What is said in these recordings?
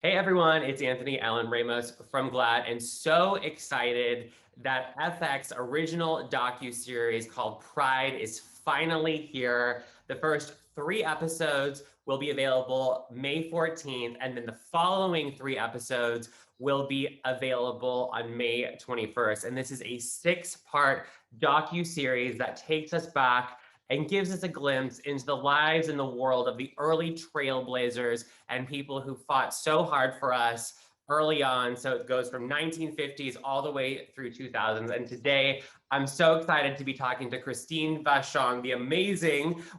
Hey everyone, it's Allen Ramos from GLAAD, and so excited that FX original docu-series called Pride is finally here. The first 3 episodes will be available May 14th, and then the following 3 episodes will be available on May 21st. And this is a 6-part docu-series that takes us back and gives us a glimpse into the lives and the world of the early trailblazers and people who fought so hard for us early on. So it goes from 1950s all the way through 2000s. And today, I'm so excited to be talking to Christine Vachon,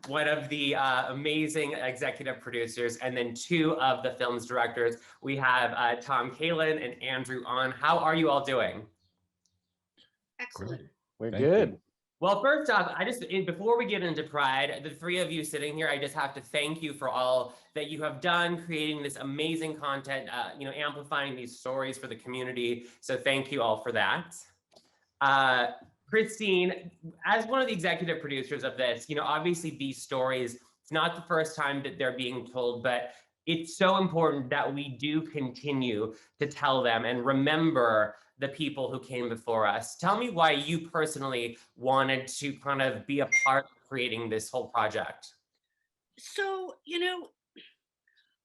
one of the amazing executive producers, and then 2 of the film's directors. We have Kalin and Andrew Ahn. How are you all doing? Excellent. We're good. Well, first off, before we get into Pride, the 3 of you sitting here, I just have to thank you for all that you have done, creating this amazing content, amplifying these stories for the community. So thank you all for that. Christine, as one of the executive producers of this, obviously these stories, it's not the first time that they're being told, but it's so important that we do continue to tell them and remember the people who came before us. Tell me why you personally wanted to kind of be a part of creating this whole project. So,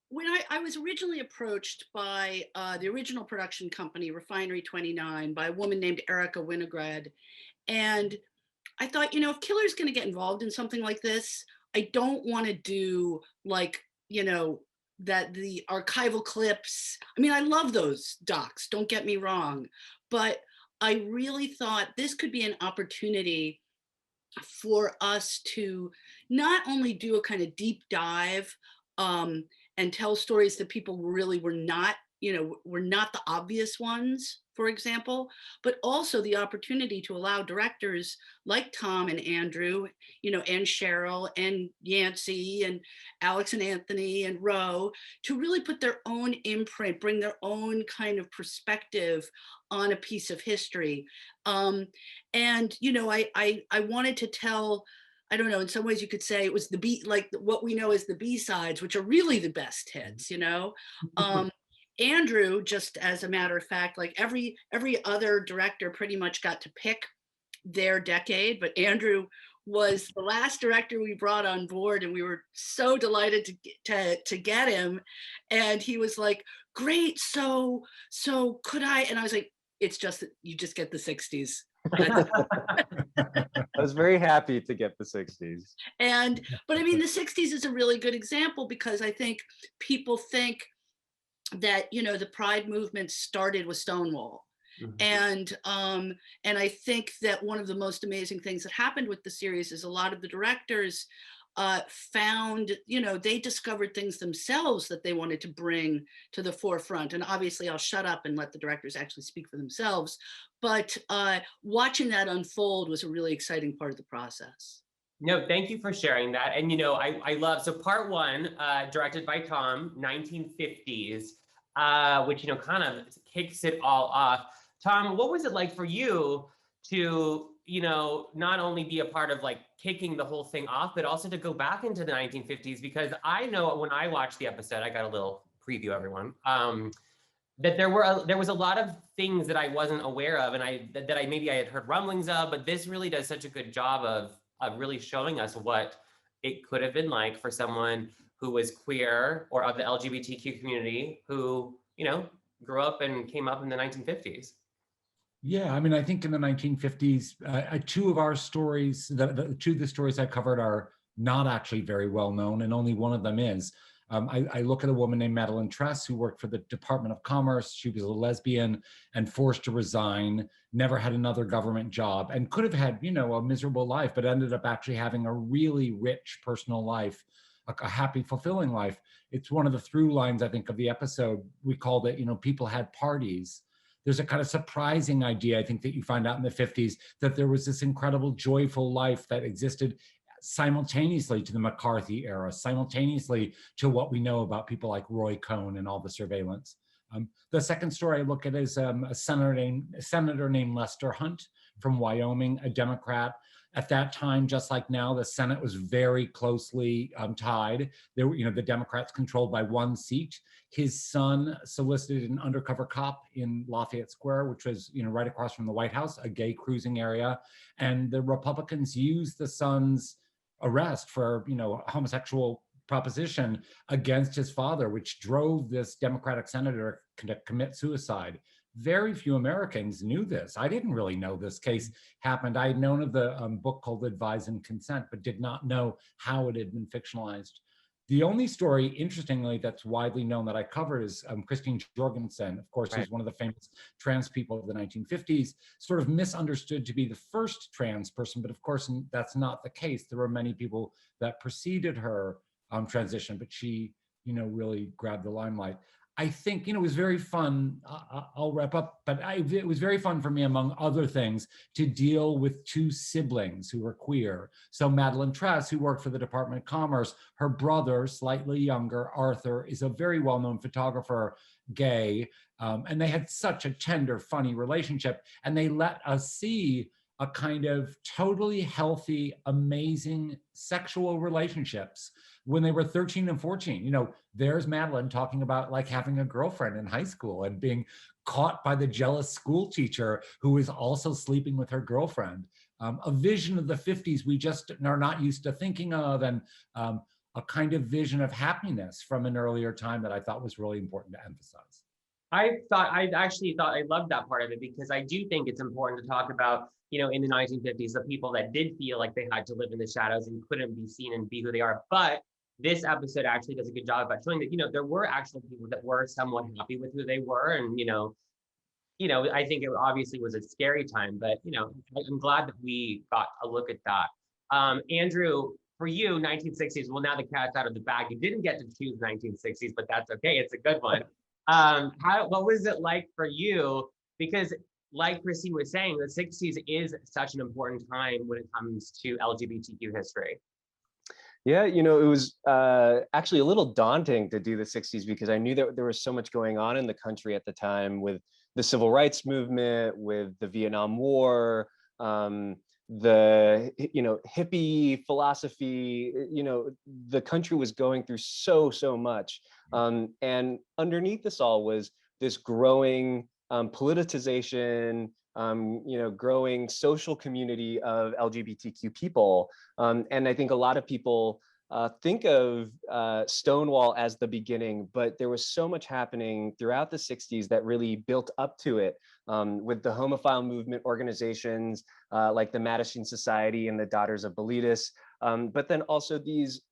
when I was originally approached by the original production company, Refinery 29, by a woman named Erica Winograd, and I thought, if Killer's going to get involved in something like this, I don't want to do that the archival clips. I mean, I love those docs, don't get me wrong, but I really thought this could be an opportunity for us to not only do a kind of deep dive and tell stories that people really were not the obvious ones, for example, but also the opportunity to allow directors like Tom and Andrew, and Cheryl and Yancey and Alex and Anthony and Ro to really put their own imprint, bring their own kind of perspective on a piece of history. And, I wanted to tell, I don't know, in some ways you could say it was the B, like what we know as the B-sides, which are really the best hits, Andrew, just as a matter of fact, like every other director pretty much got to pick their decade, but Andrew was the last director we brought on board, and we were so delighted to get him. And he was like, "Great, so could I?" And I was like, "It's just that you just get the 60s." I was very happy to get the 60s. But I mean, the 60s is a really good example because I think people think that the Pride movement started with Stonewall. Mm-hmm. And I think that one of the most amazing things that happened with the series is a lot of the directors found, they discovered things themselves that they wanted to bring to the forefront. And obviously I'll shut up and let the directors actually speak for themselves. But watching that unfold was a really exciting part of the process. No, thank you for sharing that. And I love, so part 1, directed by Tom, 1950s, which kind of kicks it all off. Tom, what was it like for you to not only be a part of like kicking the whole thing off, but also to go back into the 1950s? Because I know when I watched the episode, I got a little preview, everyone, that there was a lot of things that I wasn't aware of, and maybe I had heard rumblings of, but this really does such a good job of really showing us what it could have been like for someone who was queer or of the LGBTQ community who, grew up and came up in the 1950s. Yeah, I mean, I think in the 1950s, 2 of our stories, the 2 of the stories I covered are not actually very well known, and only one of them is. I look at a woman named Madeline Tress who worked for the Department of Commerce. She was a lesbian and forced to resign, never had another government job, and could have had, a miserable life, but ended up actually having a really rich personal life, a happy, fulfilling life. It's one of the through lines, I think, of the episode. We called it, people had parties. There's a kind of surprising idea, I think, that you find out in the 50s, that there was this incredible, joyful life that existed simultaneously to the McCarthy era, simultaneously to what we know about people like Roy Cohn and all the surveillance. The second story I look at is a senator named Lester Hunt, from Wyoming, a Democrat. At that time, just like now, the Senate was very closely tied. There were, the Democrats controlled by one seat. His son solicited an undercover cop in Lafayette Square, which was, right across from the White House, a gay cruising area. And the Republicans used the son's arrest for, homosexual proposition against his father, which drove this Democratic senator to commit suicide. Very few Americans knew this. I didn't really know this case happened. I had known of the book called Advise and Consent, but did not know how it had been fictionalized. The only story, interestingly, that's widely known that I covered is Christine Jorgensen, of course, who's one of the famous trans people of the 1950s, sort of misunderstood to be the first trans person, but of course, that's not the case. There were many people that preceded her transition, but she, really grabbed the limelight. I think, it was very fun. I'll wrap up, but it was very fun for me, among other things, to deal with two siblings who were queer. So Madeline Tress, who worked for the Department of Commerce, her brother, slightly younger, Arthur, is a very well-known photographer, gay, and they had such a tender, funny relationship, and they let us see a kind of totally healthy, amazing sexual relationships when they were 13 and 14. There's Madeline talking about like having a girlfriend in high school and being caught by the jealous school teacher who is also sleeping with her girlfriend. A vision of the 50s we just are not used to thinking of, and a kind of vision of happiness from an earlier time that I thought was really important to emphasize. I actually thought I loved that part of it, because I do think it's important to talk about, in the 1950s, the people that did feel like they had to live in the shadows and couldn't be seen and be who they are. But this episode actually does a good job about showing that, there were actual people that were somewhat happy with who they were. And, I think it obviously was a scary time, but, I'm glad that we got a look at that. Andrew, for you, 1960s, well, now the cat's out of the bag. You didn't get to choose 1960s, but that's okay. It's a good one. What was it like for you? Because like Christine was saying, the 60s is such an important time when it comes to LGBTQ history. Yeah, it was actually a little daunting to do the 60s, because I knew that there was so much going on in the country at the time, with the civil rights movement, with the Vietnam War, the hippie philosophy. The country was going through so much, and underneath this all was this growing politicization, growing social community of LGBTQ people. And I think a lot of people think of Stonewall as the beginning, but there was so much happening throughout the 60s that really built up to it, with the homophile movement organizations like the Mattachine Society and the Daughters of Bilitis, but then also these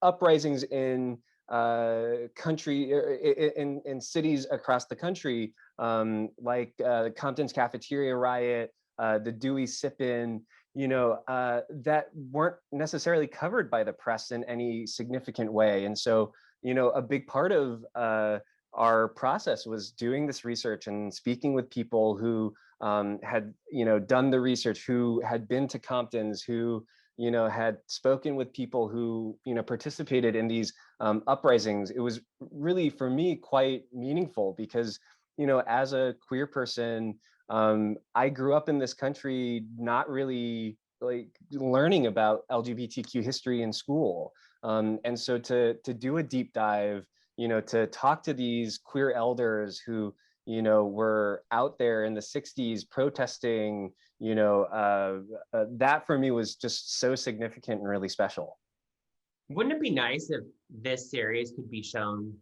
uprisings in in cities across the country, like Compton's Cafeteria Riot, the Dewey Sip-In, that weren't necessarily covered by the press in any significant way. And so, a big part of our process was doing this research and speaking with people who had, done the research, who had been to Compton's, who had spoken with people who, participated in these uprisings. It was really, for me, quite meaningful, because, as a queer person, I grew up in this country not really like learning about LGBTQ history in school. And so to do a deep dive, to talk to these queer elders who, were out there in the 60s protesting, that for me was just so significant and really special. Wouldn't it be nice if this series could be shown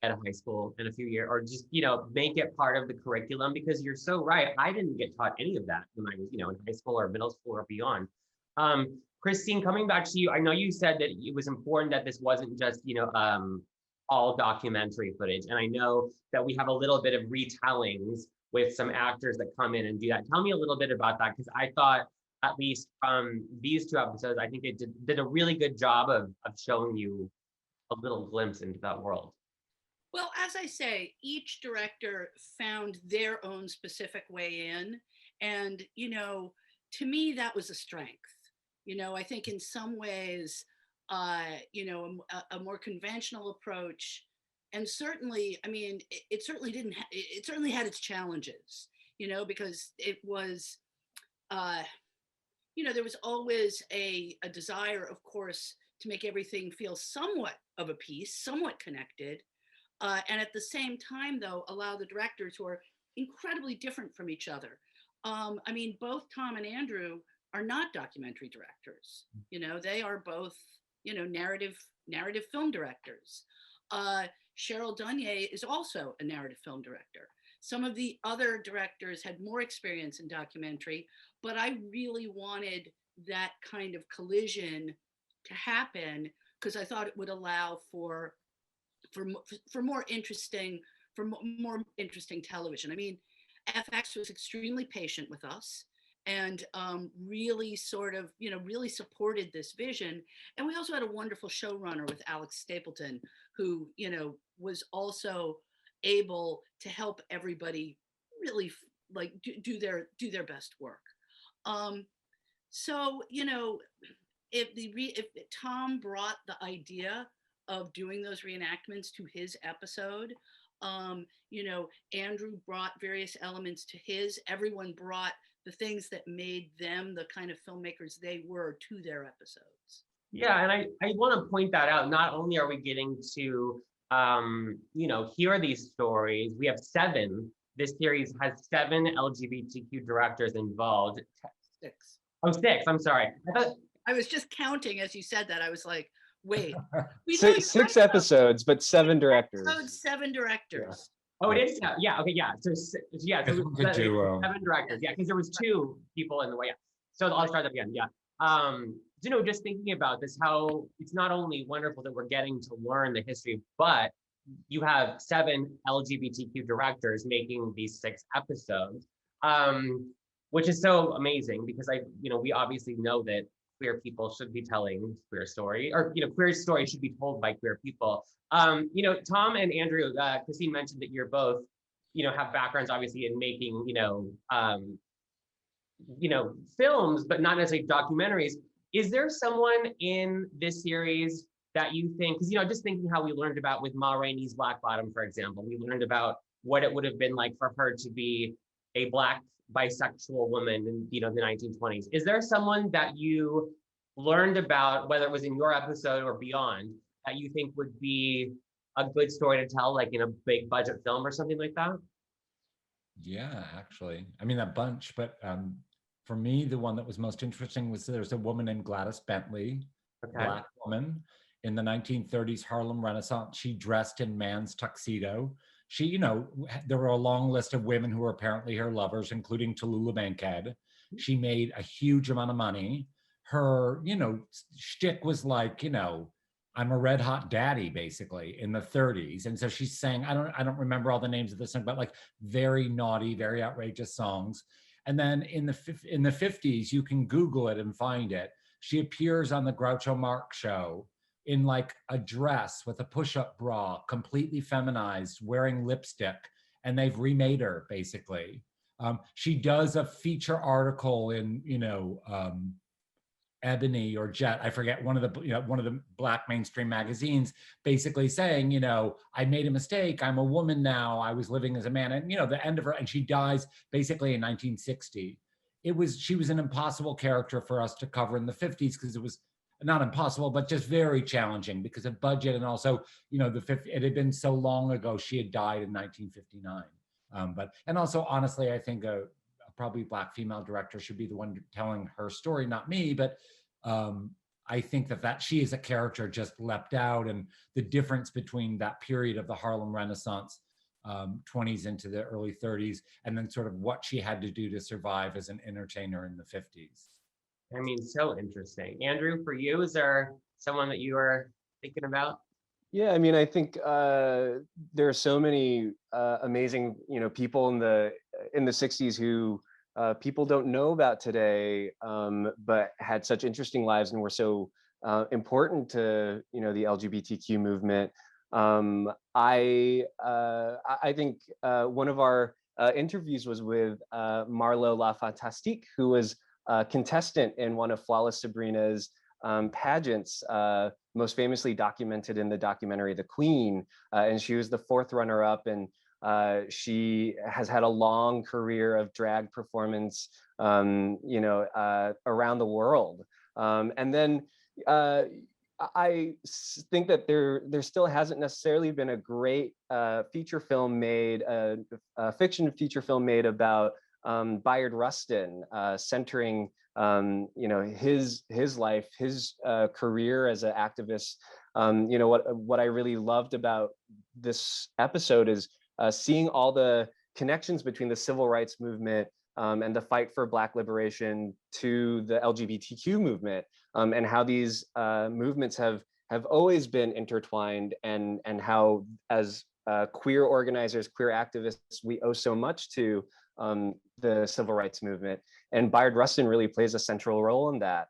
at a high school in a few years, or just, make it part of the curriculum? Because you're so right. I didn't get taught any of that when I was, in high school or middle school or beyond. Christine, coming back to you, I know you said that it was important that this wasn't just, all documentary footage. And I know that we have a little bit of retellings with some actors that come in and do that. Tell me a little bit about that, because I thought, at least from these two episodes, I think it did a really good job of showing you a little glimpse into that world. Well, as I say, each director found their own specific way in. And, to me, that was a strength. I think in some ways, a more conventional approach, and certainly, I mean, it certainly didn't, it certainly had its challenges, because it was, you know, there was always a desire, of course, to make everything feel somewhat of a piece, somewhat connected. And at the same time, though, allow the directors who are incredibly different from each other. I mean, both Tom and Andrew are not documentary directors. You know, they are both, you know, narrative film directors. Cheryl Dunye is also a narrative film director. Some of the other directors had more experience in documentary, but I really wanted that kind of collision to happen because I thought it would allow for more interesting more interesting television. I mean, FX was extremely patient with us and really sort of, you know, really supported this vision. And we also had a wonderful showrunner with Alex Stapleton, who, you know, was also able to help everybody really like do their best work. So, you know, if Tom brought the idea of doing those reenactments to his episode, you know, Andrew brought various elements to his, everyone brought the things that made them the kind of filmmakers they were to their episodes. Yeah, and I want to point that out. Not only are we getting to, you know, hear these stories, we have 7. This series has 7 LGBTQ directors involved. 6. Oh, 6. I'm sorry. I was just counting as you said that. I was like, wait, six episodes, but 7 directors. Episodes, 7 directors. Oh, it is. Yeah. Okay. Yeah. So yeah. So It's a duo. 7 directors. Yeah, because there was 2 people in the way. Yeah. So I'll start that again. Yeah. You know, just thinking about this, how it's not only wonderful that we're getting to learn the history, but you have 7 LGBTQ directors making these 6 episodes, which is so amazing because you know, we obviously know that queer people should be telling queer story, or, you know, queer story should be told by queer people. You know, Tom and Andrew, Christine mentioned that you're both, you know, have backgrounds obviously in making, you know, films, but not necessarily documentaries. Is there someone in this series that you think, because, you know, just thinking how we learned about with Ma Rainey's Black Bottom, for example, we learned about what it would have been like for her to be a Black bisexual woman in, you know, the 1920s. Is there someone that you learned about, whether it was in your episode or beyond, that you think would be a good story to tell, like in a big budget film or something like that? Yeah, actually, I mean, a bunch, but for me, the one that was most interesting was there's a woman named Gladys Bentley, Okay. Black woman in the 1930s Harlem Renaissance. She dressed in man's tuxedo. She, you know, there were a long list of women who were apparently her lovers, including Tallulah Bankhead. She made a huge amount of money. Her, you know, shtick was like, you know, I'm a red hot daddy, basically, in the 30s. And so she's saying, I don't remember all the names of the song, but like very naughty, very outrageous songs. And then in the 50s, you can Google it and find it. She appears on the Groucho Marx show in like a dress with a push-up bra, completely feminized, wearing lipstick, and they've remade her basically. She does a feature article in, you know, Ebony or Jet, I forget, one of the Black mainstream magazines, basically saying, you know, I made a mistake. I'm a woman now. I was living as a man, and, you know, the end of her, and she dies basically in 1960. She was an impossible character for us to cover in the 50s because it was not impossible, but just very challenging because of budget, and also, you know, it had been so long ago. She had died in 1959. And also, honestly, I think probably Black female director should be the one telling her story, not me. But I think that she as a character just leapt out, and the difference between that period of the Harlem Renaissance, 20s into the early 30s, and then sort of what she had to do to survive as an entertainer in the 50s. I mean, so interesting. Andrew, for you, is there someone that you are thinking about? Yeah, I mean, I think there are so many amazing, you know, people in the 60s who people don't know about today, but had such interesting lives and were so important to, you know, the LGBTQ movement. I think one of our interviews was with Marlo La Fantastique, who was a contestant in one of Flawless Sabrina's pageants most famously documented in the documentary The Queen, and she was the 4th runner-up, and she has had a long career of drag performance, around the world. And then I think that there still hasn't necessarily been a great feature film made, a fiction feature film made about Bayard Rustin, centering his life, his career as an activist. What I really loved about this episode is seeing all the connections between the civil rights movement and the fight for Black liberation to the LGBTQ movement, and how these movements have always been intertwined, and how as queer organizers, queer activists, we owe so much to the civil rights movement. And Bayard Rustin really plays a central role in that.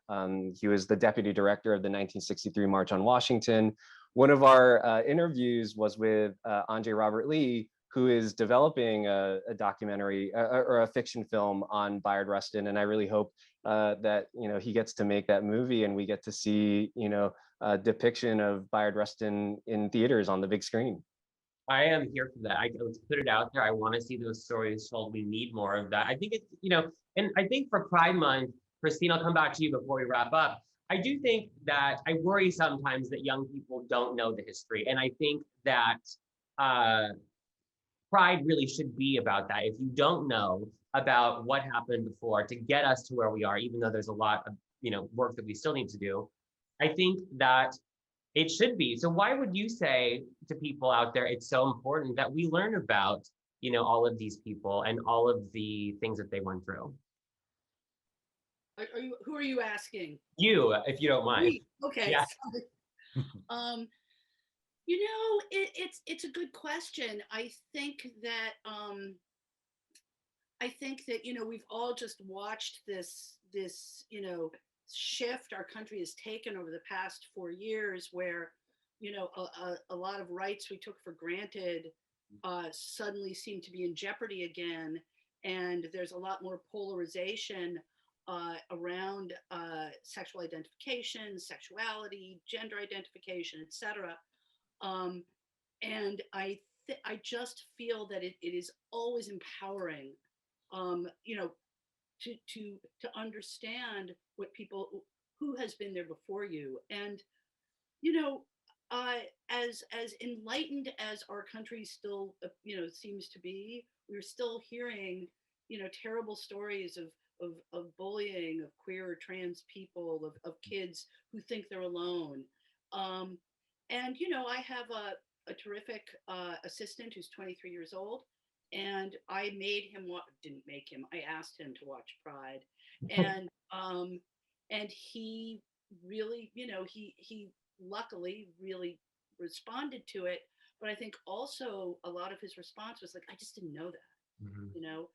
He was the deputy director of the 1963 March on Washington. One of our interviews was with Andre Robert Lee, who is developing a documentary or a fiction film on Bayard Rustin. And I really hope that he gets to make that movie, and we get to see a depiction of Bayard Rustin in theaters on the big screen. I am here for that. Let's put it out there. I want to see those stories told. We need more of that. I think it's, and I think for Pride Month, Christine, I'll come back to you before we wrap up. I do think that I worry sometimes that young people don't know the history. And I think that Pride really should be about that. If you don't know about what happened before to get us to where we are, even though there's a lot of work that we still need to do, I think that it should be. So why would you say to people out there it's so important that we learn about all of these people and all of the things that they went through? Who are you asking? You, if you don't mind. Me. Okay. Yeah. It's a good question. I think that we've all just watched this shift our country has taken over the past 4 years, where a lot of rights we took for granted suddenly seem to be in jeopardy again, and there's a lot more polarization around sexual identification, sexuality, gender identification, etc. And I just feel that it is always empowering, to understand what people who has been there before you. And as enlightened as our country still seems to be, we're still hearing terrible stories of bullying of queer or trans people, of kids who think they're alone. And I have a terrific assistant who's 23 years old, and I didn't make him, I asked him to watch Pride. And he really, he luckily really responded to it. But I think also a lot of his response was like, I just didn't know that. Mm-hmm.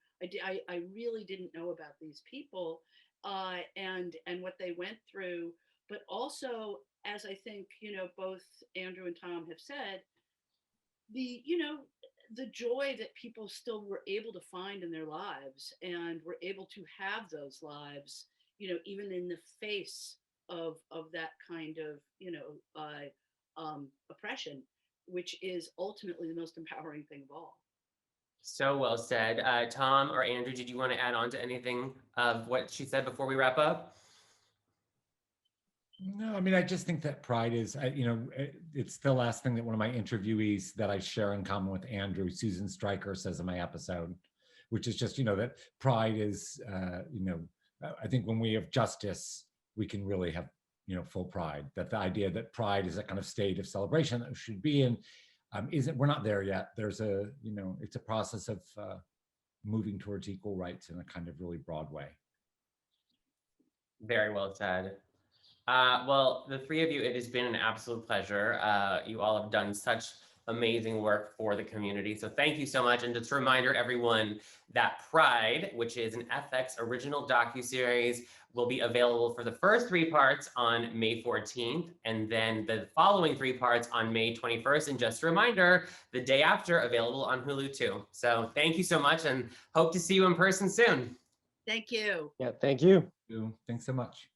I really didn't know about these people and what they went through. But also, as I think, both Andrew and Tom have said, the joy that people still were able to find in their lives, and were able to have those lives, even in the face of that kind of oppression, which is ultimately the most empowering thing of all. So well said. Tom or Andrew, did you want to add on to anything of what she said before we wrap up? No, I mean, I just think that Pride is, it's the last thing that one of my interviewees that I share in common with Andrew, Susan Stryker, says in my episode, which is just, that Pride is, I think when we have justice, we can really have, full pride. That the idea that Pride is a kind of state of celebration that we should be in, we're not there yet. There's it's a process of moving towards equal rights in a kind of really broad way. Very well said. Well, the three of you, it has been an absolute pleasure. You all have done such amazing work for the community. So thank you so much. And just a reminder, everyone, that Pride, which is an FX original docu-series, will be available for the first 3 parts on May 14th, and then the following 3 parts on May 21st. And just a reminder, the day after, available on Hulu too. So thank you so much, and hope to see you in person soon. Thank you. Yeah, thank you. Thanks so much.